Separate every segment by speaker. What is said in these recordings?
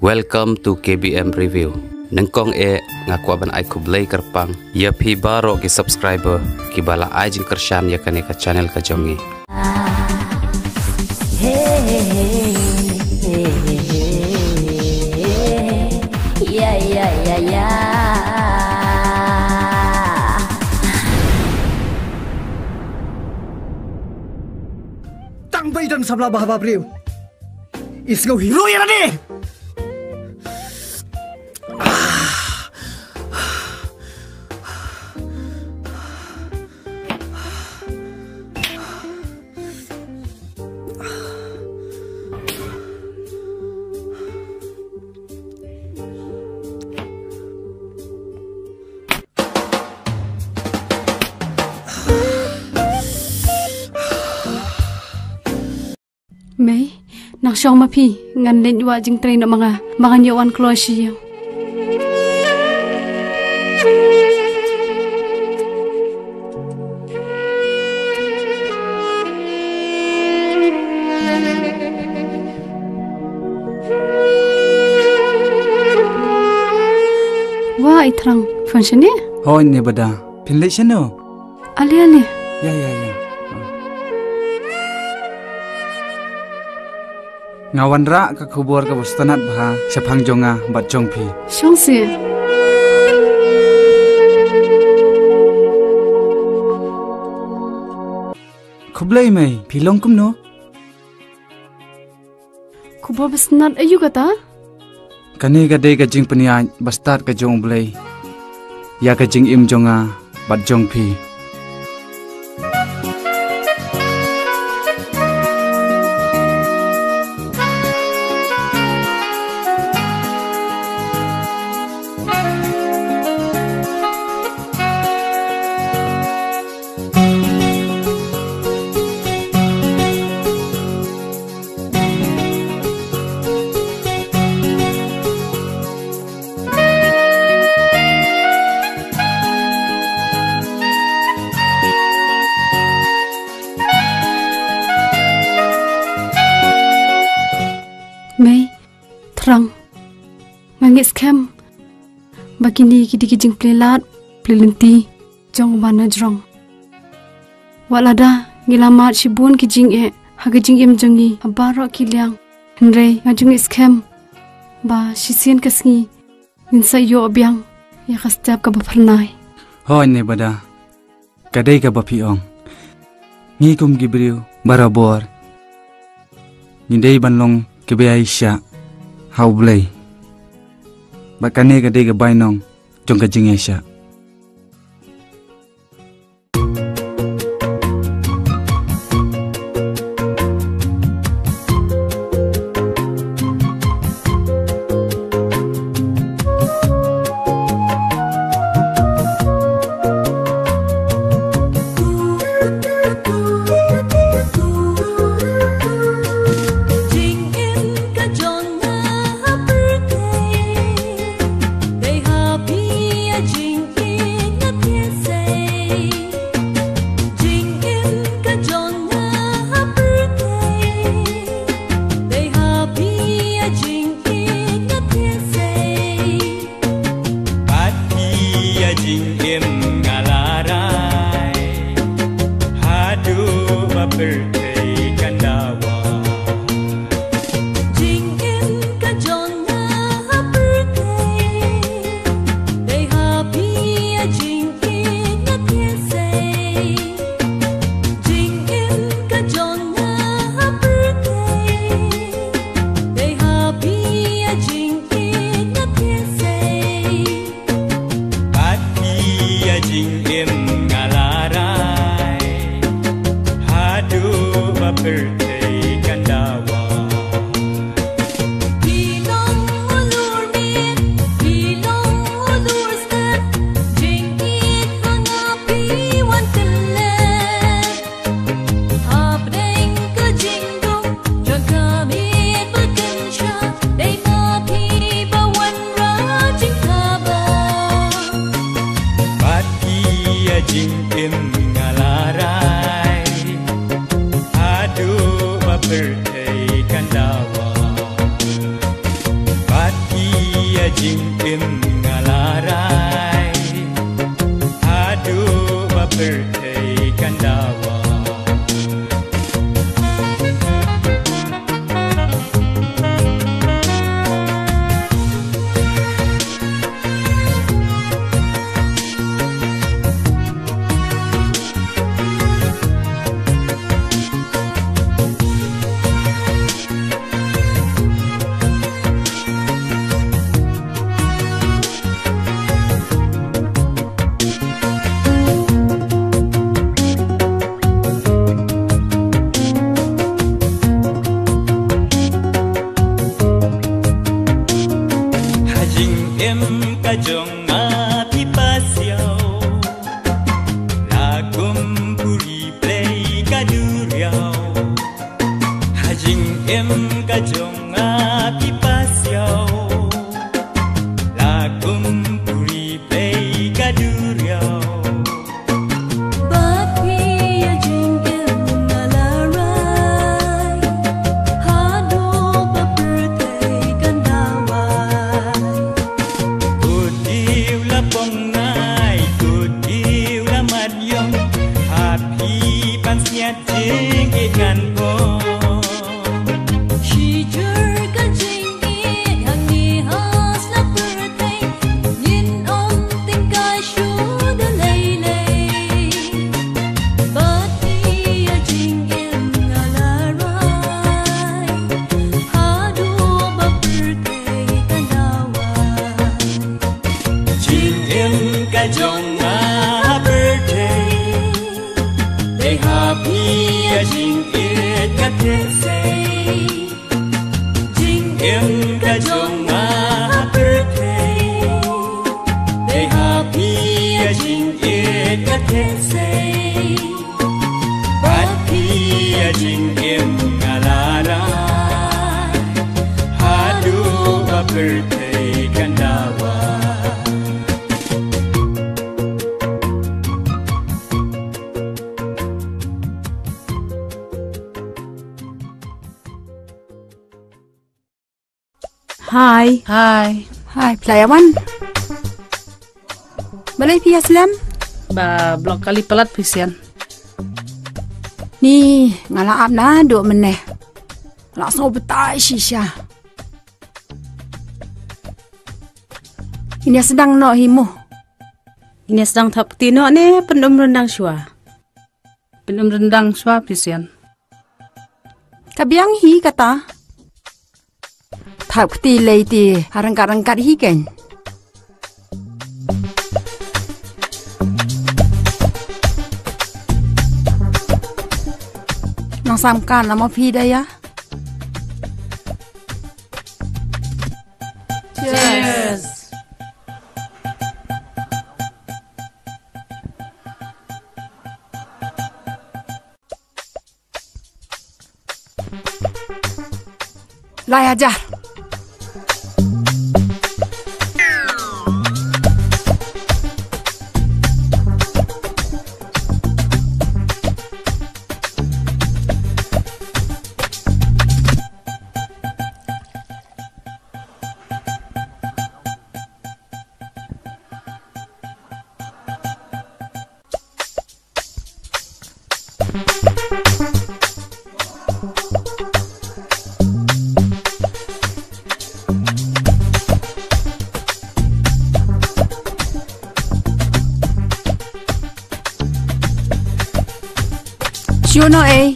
Speaker 1: Welcome to KBM Review. Nengkong ngaku aban ai kublay kerpang. Ya pi baro ki subscriber ki bala ai jing kershan ya kane ka channel ka jongi.
Speaker 2: Ya. Tang bay dan sabla bahaba Priya. Isngau hero ya ni.
Speaker 3: May, naksyaw mapi, ngan len wa jing train na mga nyawan kloasya. Wah, Thrang, function ni?
Speaker 4: Oh, ini beda. Pinlit siya no?
Speaker 3: Ali.
Speaker 4: Ya. Ngawan ra ka kubur ka bustanat bah sapang jonga bat jongpi.
Speaker 3: Syongsi.
Speaker 4: Kublay may pilong kum no?
Speaker 3: Kubur bustanat ayu kata?
Speaker 4: Kani ka day ka jing penian bastat ka jong blay. Ya ka jing im jonga bat jongpi.
Speaker 3: Thrang, ngangis kem, bakini kidi kijing plelat, plelenti, jong bana jrong. Walada ngilamat shibun kijing hagajing im jongi, abaro kiliang, henre ngajung iskem, ba shisien kasngi, ninsa yo obyang, ya kastap ka bapalnay.
Speaker 4: Hoy ne bada, kadai ka bapiong, ngikum gibriu barabor, nindai banlong kebe Alicia. How blay. Bakane ka day ka Bainong jong ka jing Alicia.
Speaker 5: Jing jing em ngalarai adu bapertai kandawa
Speaker 6: Hai.
Speaker 7: Hai.
Speaker 6: Hai, Playawan. Balai Pia Slam?
Speaker 7: Ba blok kali pelat pisian.
Speaker 6: Ni, ngalaap na do meneh. Langsung betai shisha. Ini sedang no himu.
Speaker 7: Ini sedang tap tino ne pendem rendang shua. Pendem rendang shua pisian.
Speaker 6: Kabiang hi kata. Thap ti lei ti harangkat-rangkat hi kan. Nang samkan nama phi dah ya.
Speaker 7: Cheers.
Speaker 6: Lai ajar. Juno A.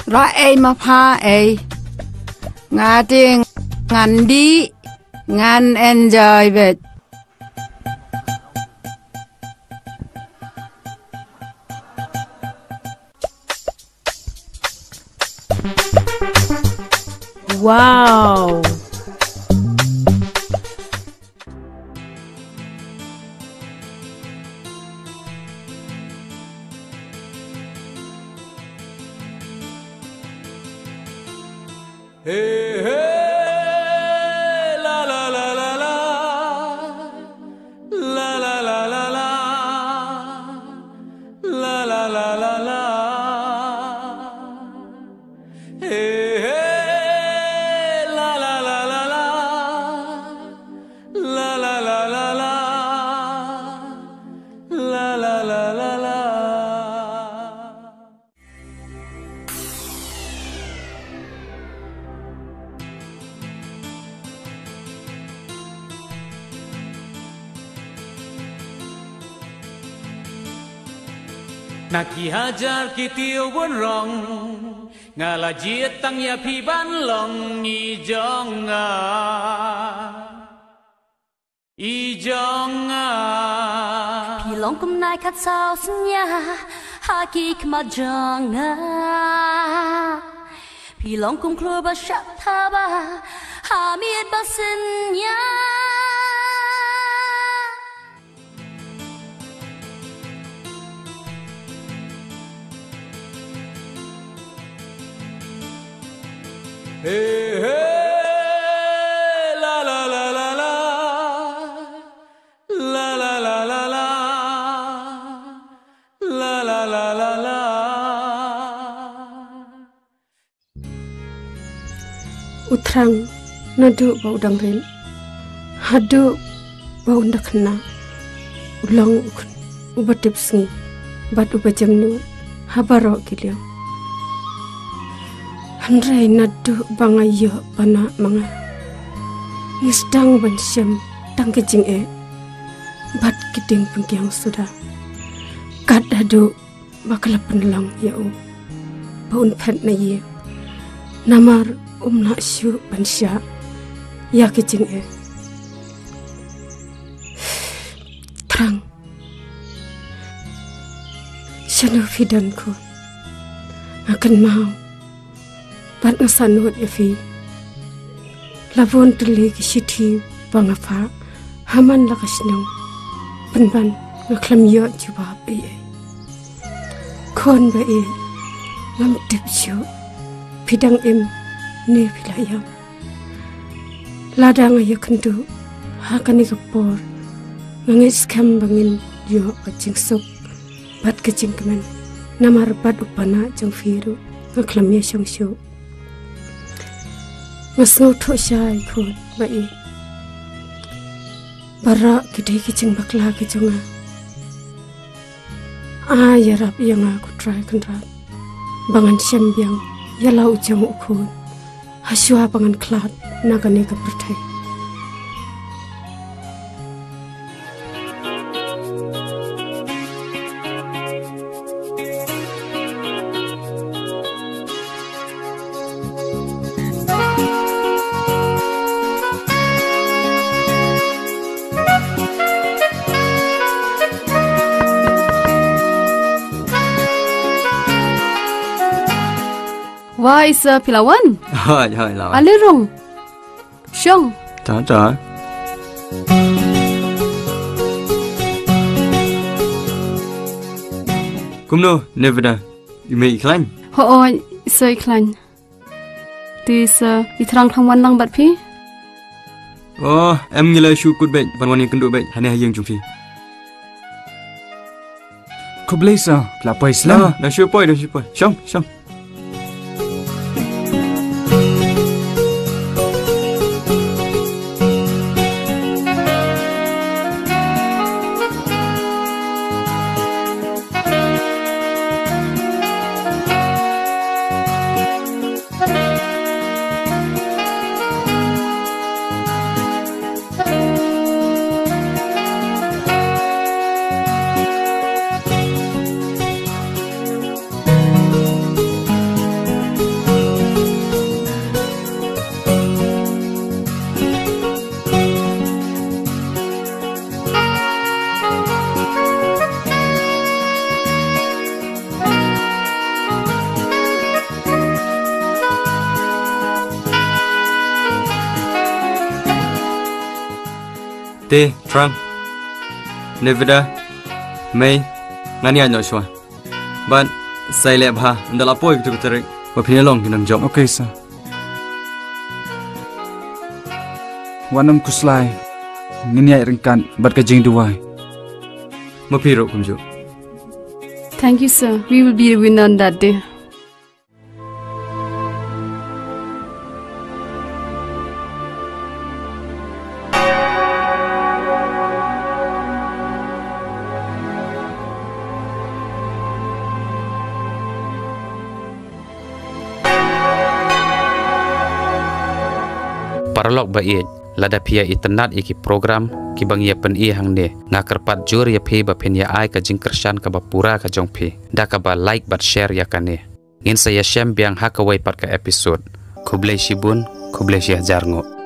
Speaker 6: Ra A ma pha A. Nga ting ngan di ngan enjoy it.
Speaker 7: Wow.
Speaker 5: Naki hajar kitiw bunrong ngalajiet tang ya pi banlong ijonga
Speaker 8: Pilong kum nai khat sao snya haki kma jonga Pilong kum klo ba shat thaba hamid basnya
Speaker 5: Hey, hey, la la la la la, la la la la la, la la la la la.
Speaker 3: Thrang nadu bau dangren, hadu bau ndakna, ulang ubatip singi, bat ubajamnu, habaro kiliang. Handrai nadu bangayo bana manga Ngisdang ban syam tang kejing Bat kiding pengkiang sudah Kat adu bakal penlang ya Baun pet na ye Namar nak syu ban sya Ya kejing Thrang Syanu fidanku Akan mau Bat ngasanut efi Lavon teli kisithi bangafa Haman lakasnong Penban ngaklam yo jubab Kon ba Ngam tip syu Pidang ne pilayam Ladang ayo kendu Hakani kapor Ngangis kam bangin yo kacing sok Bat kacing kemen Namar bat upana jang firu Ngaklam ya syang syu Ngasau thok syai khon bai Bara kidai kicing bakla kijonga yarap yang aku try kenrap Bangan syambiang yalau jang ukhon Haswa bangan klat nagane kapertai Wah, isa pilawan?
Speaker 4: Hai, lawan.
Speaker 3: Alirong. Syong.
Speaker 4: Tak. Kumno, nevada. Ime iklan?
Speaker 3: Ho, isa iklan. Tu isa itrang thangwan lang bat pi?
Speaker 4: Oh, em ngila syukut bet, panwan yang kenduk bet, hanya yang jumpi. Kau boleh sah, kelapa Islam. Dah syupoi. Syong. Thrang, Nevada, May, ngani ano siya. But, saya lebha, ndala po ito tarik. Wapinalong kinang job. Okay, sir. wanam kuslai ngeniai rengkan bat ka Diengdoh.
Speaker 9: Mapiro kumjo.
Speaker 3: Thank you, sir. We will be the winner on that day.
Speaker 1: Paralog bait lada pia itenat iki program ki bang ya pen i hang ne ngakerpat jur ya phe ba pen ya ai ka jingkershan ka bapura ka jong phe da ka ba like bat share ya kane ngin saya shem biang hakawai pat ka episode kublai shibun kublai syah jarngo.